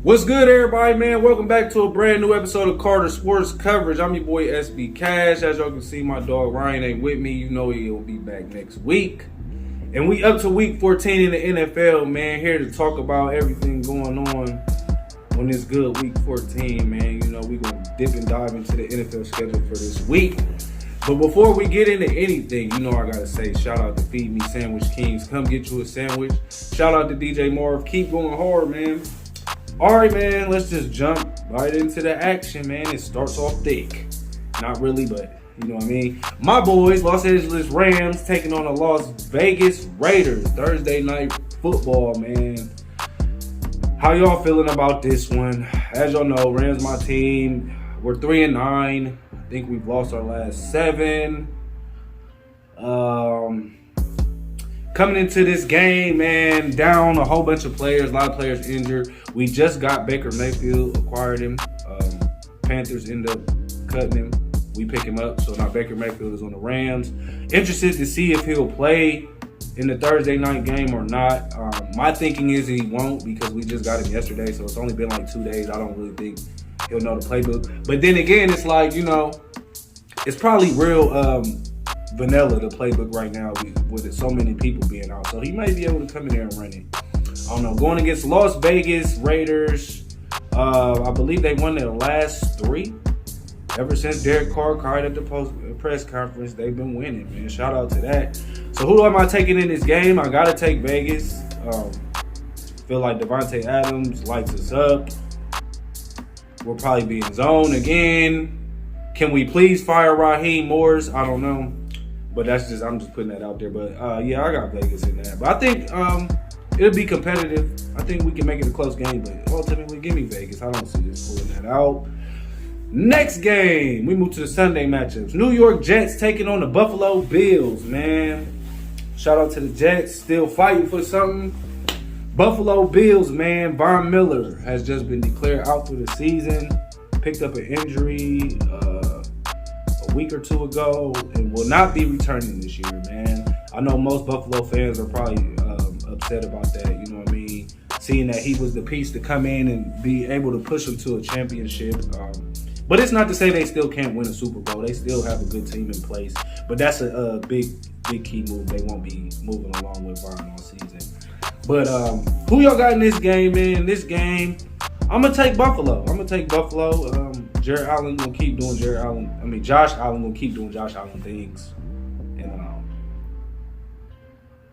What's good, everybody, man? Welcome back to a brand new episode of Carter Sports Coverage. I'm your boy, SB Cash. As y'all can see, my dog Ryan ain't with me. You know he'll be back next week. And we up to week 14 in the NFL, man. Here to talk about everything going on this good week 14, man. You know, we going to dip and dive into the NFL schedule for this week. But before we get into anything, you know I got to say, shout out to Feed Me Sandwich Kings. Come get you a sandwich. Shout out to DJ Marv. Keep going hard, man. All right, man, let's just jump right into the action, man. It starts off thick. Not really, but you know what I mean. My boys, Los Angeles Rams, taking on the Las Vegas Raiders. Thursday night football, man. How y'all feeling about this one? As y'all know, Rams my team. We're 3-9. I think we've lost our last 7. Coming into this game, man, down a whole bunch of players, a lot of players injured. We just got Baker Mayfield, acquired him. Panthers end up cutting him. We pick him up, so now Baker Mayfield is on the Rams. Interested to see if he'll play in the Thursday night game or not. My thinking is he won't because we just got him yesterday, so it's only been like 2 days. I don't really think he'll know the playbook. But then again, it's like, you know, it's probably real vanilla, the playbook right now with so many people being out. So he may be able to come in there and run it. I don't know. Going against Las Vegas Raiders, I believe they won their last 3. Ever since Derek Carr cried at the press conference, they've been winning, man. Shout out to that. So who am I taking in this game? I got to take Vegas. Feel like Devontae Adams lights us up. We'll probably be in zone again. Can we please fire Raheem Morris? I don't know. But I'm just putting that out there. But yeah, I got Vegas in that. But I think it'll be competitive. I think we can make it a close game. But ultimately, give me Vegas. I don't see us pulling that out. Next game, we move to the Sunday matchups. New York Jets taking on the Buffalo Bills, man. Shout out to the Jets, still fighting for something. Buffalo Bills, man. Von Miller has just been declared out for the season. Picked up an injury a week or 2 ago and will not be returning this year, man. I know most Buffalo fans are probably upset about that, you know what I mean? Seeing that he was the piece to come in and be able to push them to a championship. But it's not to say they still can't win a Super Bowl. They still have a good team in place. But that's a big key move. They won't be moving along with Von all season. But who y'all got in this game, man? This game, I'm going to take Buffalo. Jared Allen will keep doing Josh Allen will keep doing Josh Allen things. And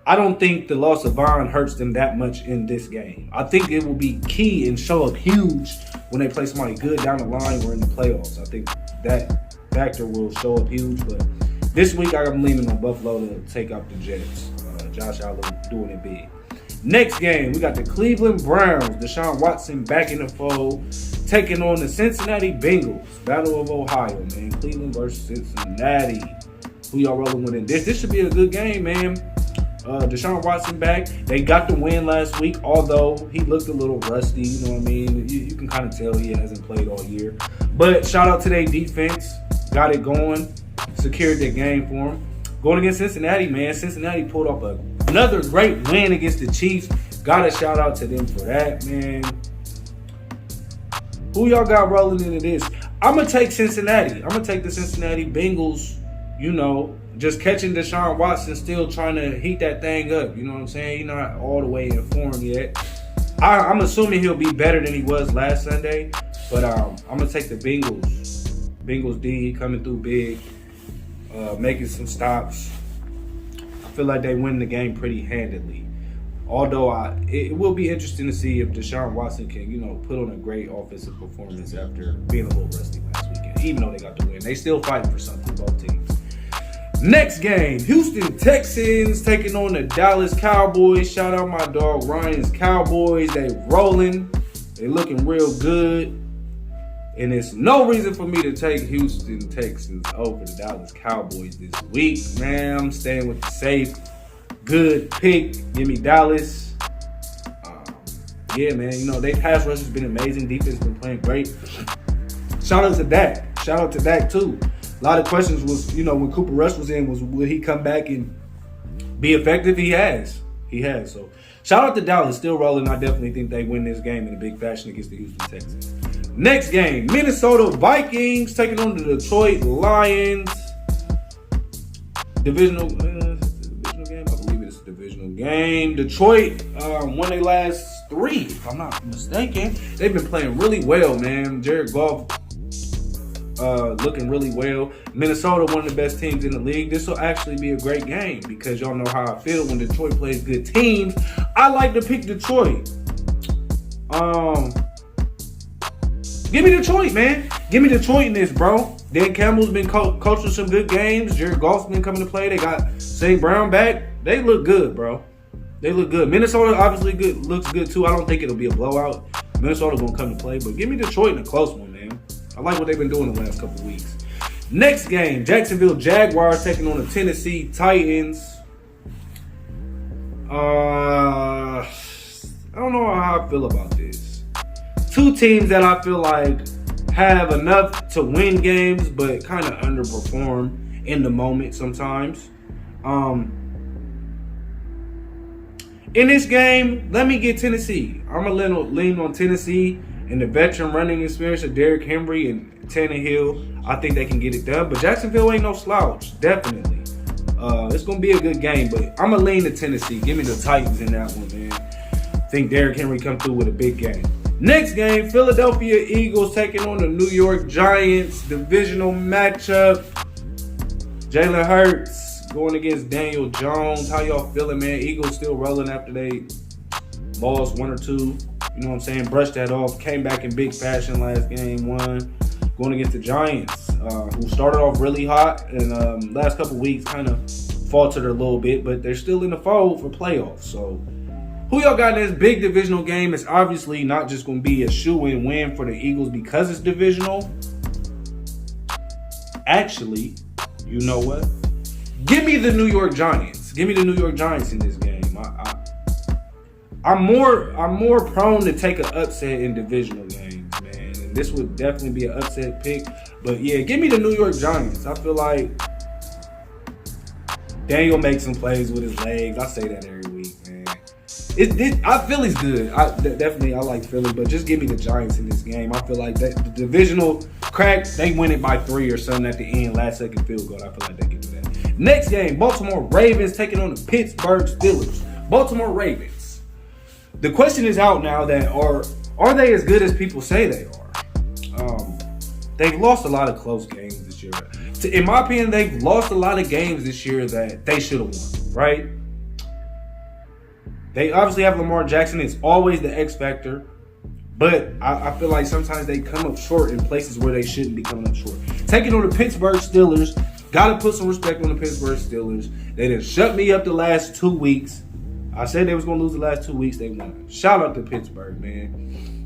I don't think the loss of Von hurts them that much in this game. I think it will be key and show up huge when they play somebody good down the line or in the playoffs. I think that factor will show up huge. But this week, I'm leaning on Buffalo to take out the Jets. Josh Allen doing it big. Next game, we got the Cleveland Browns. Deshaun Watson back in the fold, taking on the Cincinnati Bengals. Battle of Ohio, man. Cleveland versus Cincinnati. Who y'all rolling with in this? This should be a good game, man. Deshaun Watson back. They got the win last week, although he looked a little rusty. You know what I mean? You can kind of tell he hasn't played all year. But shout out to their defense. Got it going. Secured their game for him. Going against Cincinnati, man. Cincinnati pulled off another great win against the Chiefs. Got a shout out to them for that, man. Who y'all got rolling into this? I'm going to take Cincinnati. I'm going to take the Cincinnati Bengals, you know, just catching Deshaun Watson, still trying to heat that thing up. You know what I'm saying? He's not all the way in form yet. I'm assuming he'll be better than he was last Sunday. But I'm going to take the Bengals. Bengals D coming through big, making some stops. I feel like they win the game pretty handedly. Although it will be interesting to see if Deshaun Watson can, you know, put on a great offensive performance after being a little rusty last weekend. Even though they got the win, they still fighting for something, both teams. Next game, Houston Texans taking on the Dallas Cowboys. Shout out my dog Ryan's Cowboys. They rolling. They looking real good. And there's no reason for me to take Houston Texans over the Dallas Cowboys this week. Man, I'm staying with the safe. Good pick. Give me Dallas. Yeah, man. You know, they pass rush has been amazing. Defense has been playing great. Shout out to Dak. Shout out to Dak, too. A lot of questions was, you know, when Cooper Rush was in, would he come back and be effective? He has. He has. So shout out to Dallas, still rolling. I definitely think they win this game in a big fashion against the Houston Texans. Next game, Minnesota Vikings taking on the Detroit Lions. Divisional game. I believe it's a divisional game. Detroit won their last 3, if I'm not mistaken. They've been playing really well, man. Jared Goff looking really well. Minnesota, one of the best teams in the league. This will actually be a great game because y'all know how I feel when Detroit plays good teams. I like to pick Detroit. Give me Detroit, man. Give me Detroit in this, bro. Dan Campbell's been coaching some good games. Jared Goff's been coming to play. They got St. Brown back. They look good, bro. They look good. Minnesota obviously looks good too. I don't think it'll be a blowout. Minnesota gonna come to play, but give me Detroit in a close one, man. I like what they've been doing the last couple of weeks. Next game, Jacksonville Jaguars taking on the Tennessee Titans. I don't know how I feel about this. 2 teams that I feel like have enough to win games, but kind of underperform in the moment sometimes. In this game, let me get Tennessee. I'm going to lean on Tennessee and the veteran running experience of Derrick Henry and Tannehill. I think they can get it done. But Jacksonville ain't no slouch, definitely. It's going to be a good game, but I'm going to lean to Tennessee. Give me the Titans in that one, man. I think Derrick Henry come through with a big game. Next game, Philadelphia Eagles taking on the New York Giants. Divisional matchup. Jalen Hurts going against Daniel Jones. How y'all feeling, man? Eagles still rolling after they lost 1 or 2. You know what I'm saying? Brushed that off. Came back in big fashion last game, won. Going against the Giants, who started off really hot and last couple weeks kind of faltered a little bit, but they're still in the fold for playoffs. So who y'all got in this big divisional game? It's obviously not just going to be a shoe-in win for the Eagles because it's divisional. Actually, you know what? Give me the New York Giants. Give me the New York Giants in this game. I'm more prone to take an upset in divisional games, man. And this would definitely be an upset pick. But yeah, give me the New York Giants. I feel like Daniel makes some plays with his legs. I say that every week, man. I feel he's good. I like Philly, but just give me the Giants in this game. I feel like that the divisional crack, they win it by 3 or something at the end, last second field goal. I feel like they can do that. Next game, Baltimore Ravens taking on the Pittsburgh Steelers. Baltimore Ravens. The question is out now that are they as good as people say they are? They've lost a lot of close games this year. In my opinion, they've lost a lot of games this year that they should have won, right? They obviously have Lamar Jackson. It's always the X factor. But I feel like sometimes they come up short in places where they shouldn't be coming up short. Taking on the Pittsburgh Steelers. Got to put some respect on the Pittsburgh Steelers. They done shut me up the last 2 weeks. I said they was going to lose the last 2 weeks. They won. Shout out to Pittsburgh, man.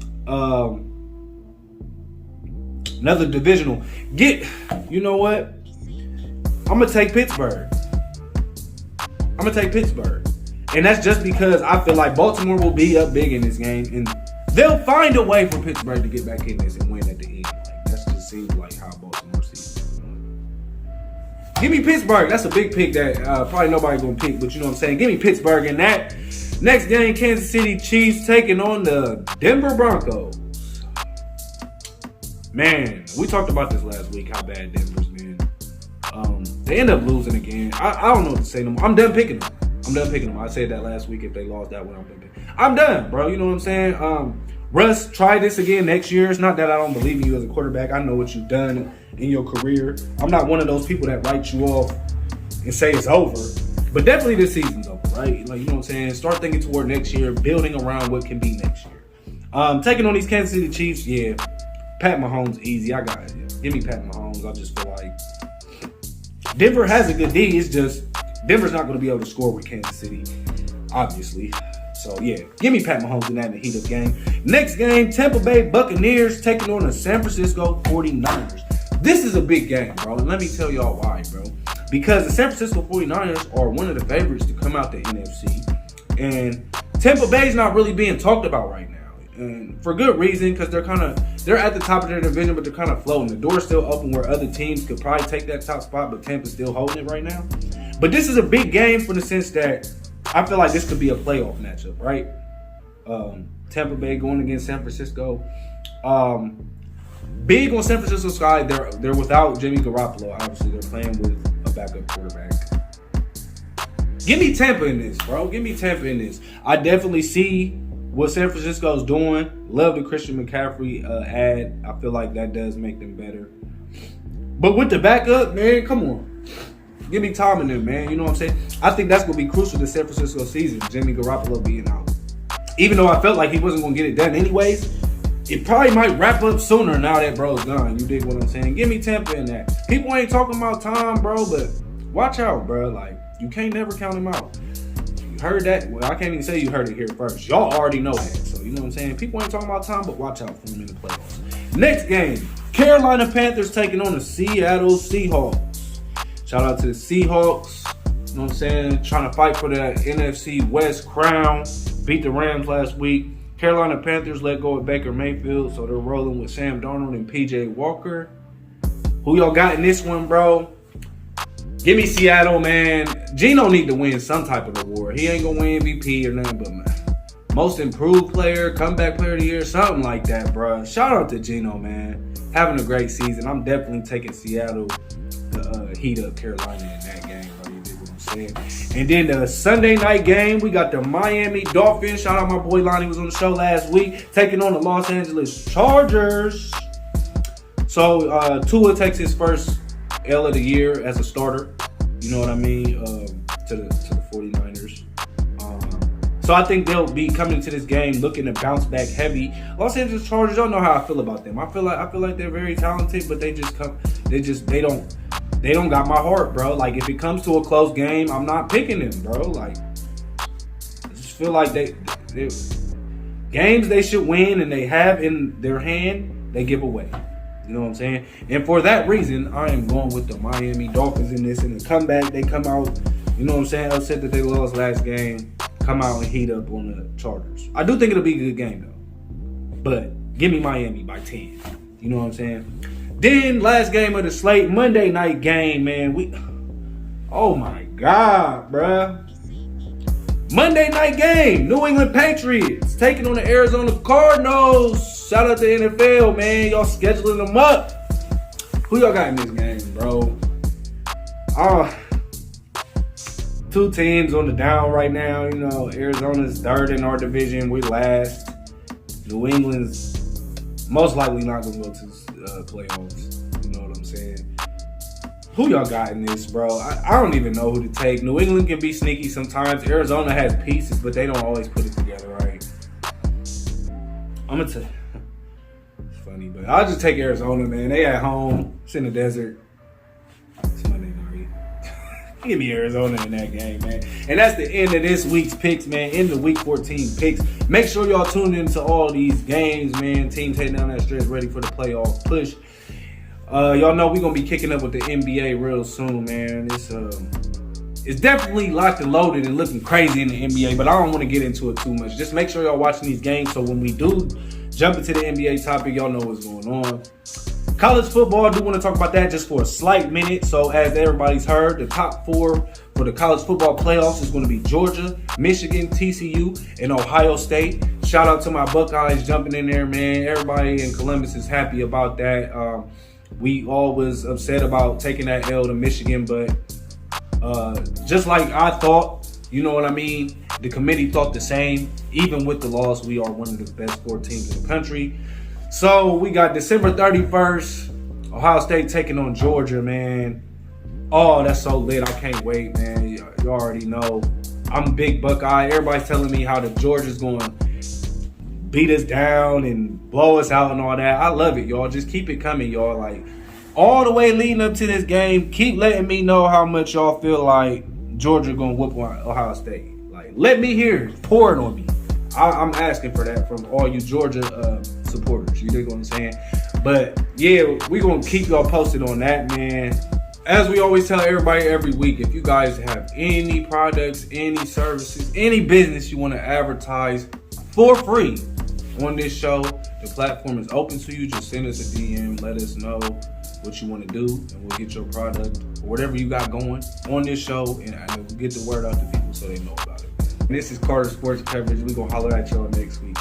Another divisional. You know what? I'm going to take Pittsburgh. And that's just because I feel like Baltimore will be up big in this game. And they'll find a way for Pittsburgh to get back in this and win at the end. Like, that just seems like how Baltimore sees it. Give me Pittsburgh. That's a big pick that probably nobody's going to pick. But you know what I'm saying? Give me Pittsburgh in that. Next game, Kansas City Chiefs taking on the Denver Broncos. Man, we talked about this last week, how bad Denver's been. They end up losing again. I don't know what to say no more. I'm done picking them. I said that last week. If they lost that one, I'm done, bro. You know what I'm saying? Russ, try this again next year. It's not that I don't believe in you as a quarterback. I know what you've done in your career. I'm not one of those people that write you off and say it's over. But definitely this season's over, right? Like, you know what I'm saying? Start thinking toward next year, building around what can be next year. Taking on these Kansas City Chiefs, yeah. Pat Mahomes, easy. I got it. Give me Pat Mahomes. I just feel like Denver has a good D. It's just Denver's not going to be able to score with Kansas City, obviously. So, yeah, give me Pat Mahomes in that in the heat of the game. Next game, Tampa Bay Buccaneers taking on the San Francisco 49ers. This is a big game, bro. And let me tell y'all why, bro. Because the San Francisco 49ers are one of the favorites to come out the NFC. And Tampa Bay's not really being talked about right now. And for good reason, because they're at the top of their division, but they're kind of floating. The door's still open where other teams could probably take that top spot, but Tampa's still holding it right now. But this is a big game for the sense that I feel like this could be a playoff matchup, right? Tampa Bay going against San Francisco. Big on San Francisco side, they're without Jimmy Garoppolo. Obviously, they're playing with a backup quarterback. Give me Tampa in this, bro. Give me Tampa in this. I definitely see what San Francisco's doing. Love the Christian McCaffrey ad. I feel like that does make them better. But with the backup, man, come on. Give me Tom in there, man. You know what I'm saying? I think that's going to be crucial to San Francisco season, Jimmy Garoppolo being out. Even though I felt like he wasn't going to get it done anyways, it probably might wrap up sooner now that bro's gone. You dig what I'm saying? Give me Tampa in that. People ain't talking about Tom, bro, but watch out, bro. Like, you can't never count him out. You heard that? Well, I can't even say you heard it here first. Y'all already know that. So, you know what I'm saying? People ain't talking about Tom, but watch out for him in the playoffs. Next game, Carolina Panthers taking on the Seattle Seahawks. Shout out to the Seahawks. You know what I'm saying? Trying to fight for that NFC West crown. Beat the Rams last week. Carolina Panthers let go of Baker Mayfield, so they're rolling with Sam Darnold and PJ Walker. Who y'all got in this one, bro? Give me Seattle, man. Geno need to win some type of award. He ain't gonna win MVP or nothing, but man, most improved player, comeback player of the year, something like that, bro. Shout out to Geno, man. Having a great season. I'm definitely taking Seattle to heat up Carolina in that game, bro. You dig what I'm saying? And then the Sunday night game, we got the Miami Dolphins. Shout out my boy Lonnie, was on the show last week, taking on the Los Angeles Chargers. So Tua takes his first L of the year as a starter. You know what I mean? To the 49ers. So I think they'll be coming to this game looking to bounce back heavy. Los Angeles Chargers, y'all know how I feel about them. I feel like they're very talented, but they don't got my heart, bro. Like, if it comes to a close game, I'm not picking them, bro. Like, I just feel like they games they should win and they have in their hand, they give away. You know what I'm saying? And for that reason, I am going with the Miami Dolphins in this. In the comeback, they come out, you know what I'm saying, upset that they lost last game, come out and heat up on the Chargers. I do think it'll be a good game, though. But give me Miami by 10. You know what I'm saying? Then, last game of the slate, Monday night game, man. Oh, my God, bruh. Monday night game, New England Patriots taking on the Arizona Cardinals. Shout out to the NFL, man. Y'all scheduling them up. Who y'all got in this game, bro? Two teams on the down right now. You know, Arizona's third in our division. We're last. New England's most likely not going to go to playoffs. You know what I'm saying? Who y'all got in this, bro? I don't even know who to take. New England can be sneaky sometimes. Arizona has pieces, but they don't always put it together, right? I'm going to tell it's funny, but I'll just take Arizona, man. They at home. It's in the desert. It's Monday night. Give me Arizona in that game, man. And that's the end of this week's picks, man. In the Week 14 picks. Make sure y'all tune into all these games, man. Teams heading down that stretch ready for the playoff push. Y'all know we're going to be kicking up with the NBA real soon, man. It's definitely locked and loaded and looking crazy in the NBA, but I don't want to get into it too much. Just make sure y'all watching these games so when we do jump into the NBA topic, y'all know what's going on. College football, I do want to talk about that just for a slight minute. So as everybody's heard, the top four for the college football playoffs is going to be Georgia, Michigan, TCU, and Ohio State. Shout out to my Buckeyes jumping in there, man. Everybody in Columbus is happy about that. We all was upset about taking that L to Michigan, but just like I thought, you know what I mean? The committee thought the same. Even with the loss, we are one of the best 4 teams in the country. So we got December 31st, Ohio State taking on Georgia, man. Oh, that's so lit. I can't wait, man. You already know. I'm a big Buckeye. Everybody's telling me how the Georgia's going to beat us down and blow us out and all that. I love it, y'all. Just keep it coming, y'all. Like, all the way leading up to this game, keep letting me know how much y'all feel like Georgia gonna whoop Ohio State. Like, let me hear it. Pour it on me. I'm asking for that from all you Georgia supporters. You dig what I'm saying? But yeah, we gonna keep y'all posted on that, man. As we always tell everybody every week, if you guys have any products, any services, any business you want to advertise for free on this show, the platform is open to you. Just send us a DM, let us know what you want to do, and we'll get your product or whatever you got going on this show, and we'll get the word out to people so they know about it. This is Carter Sports Coverage. We're going to holler at y'all next week.